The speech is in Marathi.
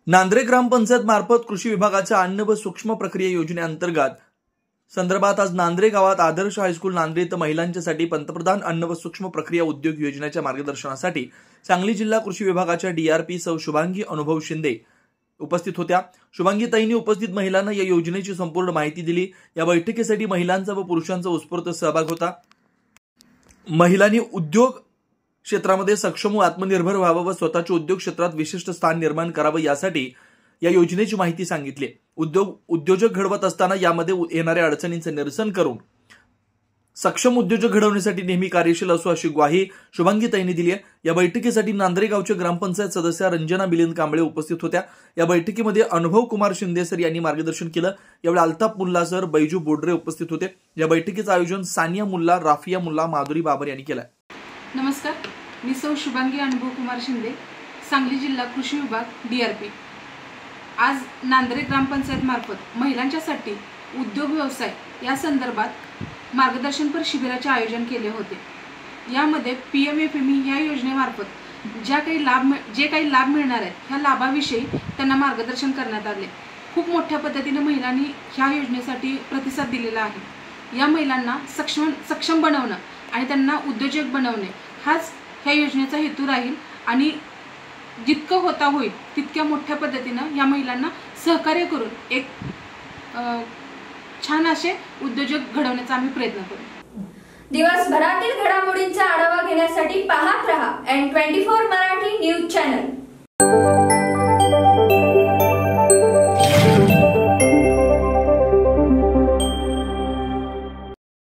नांद्रे ग्रामपंचायत मार्फत कृषी विभागाच्या अन्न व सूक्ष्म प्रक्रिया योजनेअंतर्गत संदर्भात आज नांद्रे गावात आदर्श हायस्कूल नांद्रे इथं महिलांच्यासाठी पंतप्रधान अन्न व सूक्ष्म प्रक्रिया उद्योग योजनेच्या मार्गदर्शनासाठी सांगली जिल्हा कृषी विभागाच्या डीआरपी सौ शुभांगी अनुभव शिंदे उपस्थित होत्या। शुभांगीताईंनी उपस्थित महिलांना या योजनेची संपूर्ण माहिती दिली। या बैठकीसाठी महिलांचा व पुरुषांचा उत्स्फूर्त सहभाग होता। महिलांनी उद्योग क्षेत्रामध्ये सक्षम व आत्मनिर्भर व्हावं व स्वतःच्या उद्योग क्षेत्रात विशिष्ट स्थान निर्माण करावं यासाठी या योजनेची माहिती सांगितली। उद्योजक घडवत असताना यामध्ये येणाऱ्या अडचणींचे निरसन करून सक्षम उद्योजक घडवण्यासाठी नेहमी कार्यशील असू अशी ग्वाही शुभांगीताईंनी दिली आहे। या बैठकीसाठी नांद्रे गावचे ग्रामपंचायत सदस्य रंजना मिलिंद कांबळे उपस्थित होत्या। या बैठकीमध्ये अनुभव कुमार शिंदे सर यांनी मार्गदर्शन केलं। यावेळी अल्ताफ मुल्ला सर, बैजू बोडरे उपस्थित होते। या बैठकीचं आयोजन सानिया मुल्ला, राफिया मुल्ला, माधुरी बाबर यांनी केलं। नमस्कार, मी सौ शुभांगी अनुभव कुमार शिंदे, सांगली जिल्हा कृषी विभाग डीआरपी। आज नांद्रे ग्रामपंचायत मार्फत महिलांच्यासाठी उद्योग व्यवसाय या संदर्भात मार्गदर्शनपर शिबिराचे आयोजन केले होते। यामध्ये पीएमएफएमई या योजनेमार्फत जे काही लाभ मिळणार आहेत ह्या लाभाविषयी त्यांना मार्गदर्शन करण्यात आले। खूप मोठ्या पद्धतीने महिलांनी ह्या योजनेसाठी प्रतिसाद दिलेला आहे। या महिलांना सक्षम बनवणं आणि त्यांना उद्योजक बनवणे हाच ह्या योजनेचा हेतू राहील आणि जितकं होता होईल तितक्या मोठ्या पद्धतीने या महिलांना सहकार्य करून एक छान असे उद्योजक घडवण्याचा आम्ही प्रयत्न करू। दिवसभरातील घडामोडींचा आढावा घेण्यासाठी पाहत रहा N24 मराठी न्यूज चॅनल।